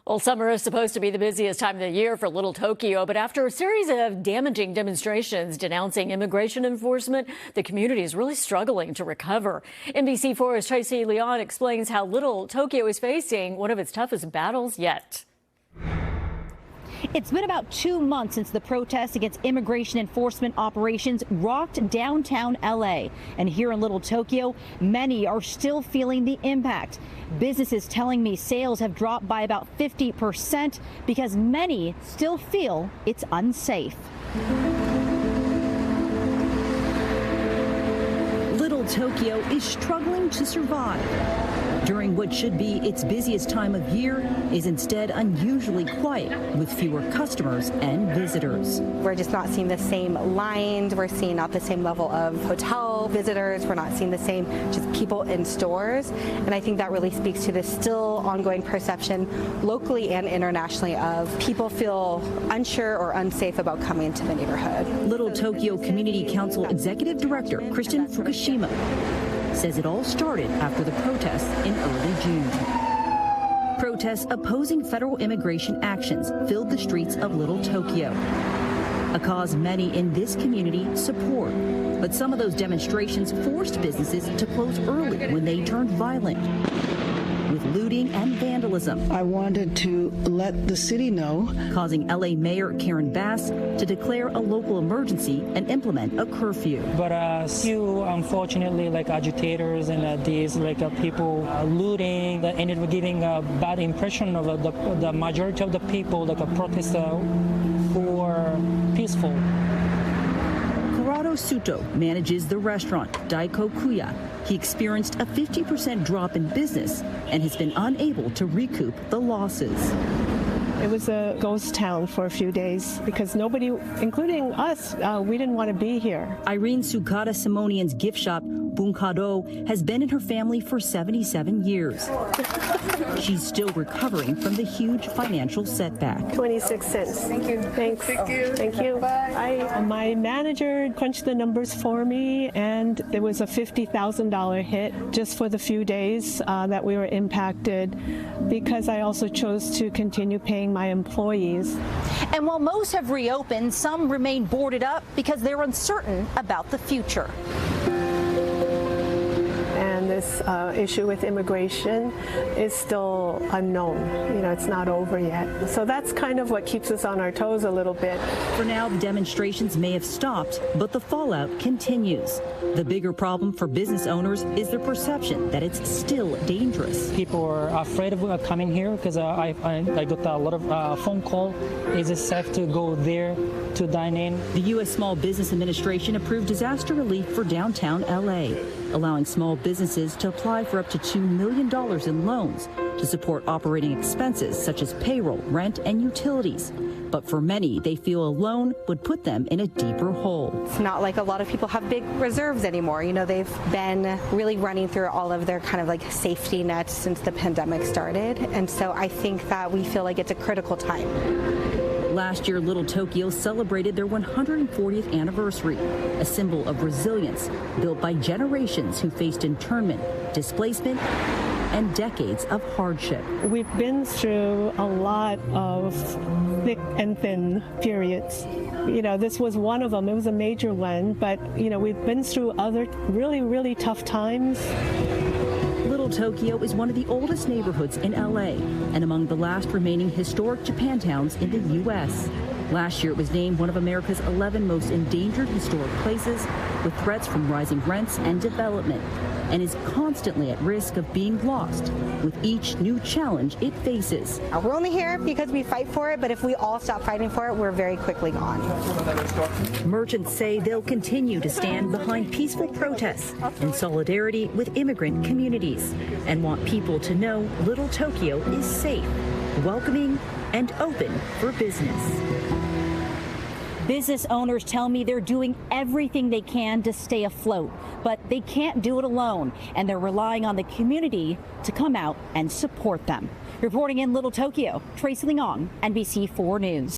Well, summer is supposed to be the busiest time of the year for Little Tokyo, but after a series of damaging demonstrations denouncing immigration enforcement, the community is really struggling to recover. NBC4's Tracey Leong explains how Little Tokyo is facing one of its toughest battles yet. It's been about 2 months since the protests against immigration enforcement operations rocked downtown LA. And here in Little Tokyo, many are still feeling the impact. Businesses telling me sales have dropped by about 50% because many still feel it's unsafe. Little Tokyo is struggling to survive during what should be its busiest time of year is instead unusually quiet with fewer customers and visitors. We're just not seeing the same lines. We're seeing not the same level of hotel visitors. We're not seeing the same just people in stores. And I think that really speaks to the still ongoing perception locally and internationally of people feel unsure or unsafe about coming into the neighborhood. Little Tokyo Community Council Executive Director Kristen Fukushima says it all started after the protests in early June. Protests opposing federal immigration actions filled the streets of Little Tokyo, a cause many in this community support. But some of those demonstrations forced businesses to close early when they turned violent, with looting and vandalism. I wanted to let the city know, causing LA Mayor Karen Bass to declare a local emergency and implement a curfew. But few, unfortunately, like agitators and these people looting, ended up giving a bad impression of the majority of the people, like a protest who were peaceful. Suto manages the restaurant Daiko Kuya. He experienced a 50% drop in business and has been unable to recoup the losses. It was a ghost town for a few days because nobody, including us, we didn't want to be here. Irene Sukada Simonian's gift shop, Bunkado, has been in her family for 77 years. She's still recovering from the huge financial setback. 26 cents. Thank you. Thanks. Thank you. Thank you. Bye. My manager crunched the numbers for me, and there was a $50,000 hit just for the few days that we were impacted because I also chose to continue paying my employees. And while most have reopened, some remain boarded up because they're uncertain about the future. And this issue with immigration is still unknown. You know, it's not over yet. So that's kind of what keeps us on our toes a little bit. For now, the demonstrations may have stopped, but the fallout continues. The bigger problem for business owners is the perception that it's still dangerous. People are afraid of coming here because I got a lot of phone call. Is it safe to go there to dine in? The U.S. Small Business Administration approved disaster relief for downtown L.A., allowing small businesses to apply for up to $2 million in loans to support operating expenses such as payroll, rent, and utilities. But for many, they feel a loan would put them in a deeper hole. It's not like a lot of people have big reserves anymore. You know, they've been really running through all of their kind of like safety nets since the pandemic started. And so I think that we feel like it's a critical time. Last year, Little Tokyo celebrated their 140th anniversary, a symbol of resilience built by generations who faced internment, displacement, and decades of hardship. We've been through a lot of thick and thin periods. You know, this was one of them. It was a major one, but, you know, we've been through other really, really tough times. Little Tokyo is one of the oldest neighborhoods in LA and among the last remaining historic Japantowns in the U.S. Last year, it was named one of America's 11 most endangered historic places with threats from rising rents and development, and is constantly at risk of being lost with each new challenge it faces. We're only here because we fight for it, but if we all stop fighting for it, we're very quickly gone. Merchants say they'll continue to stand behind peaceful protests in solidarity with immigrant communities and want people to know Little Tokyo is safe, welcoming, and open for business. Business owners tell me they're doing everything they can to stay afloat, but they can't do it alone, and they're relying on the community to come out and support them. Reporting in Little Tokyo, Tracey Leong, NBC4 News.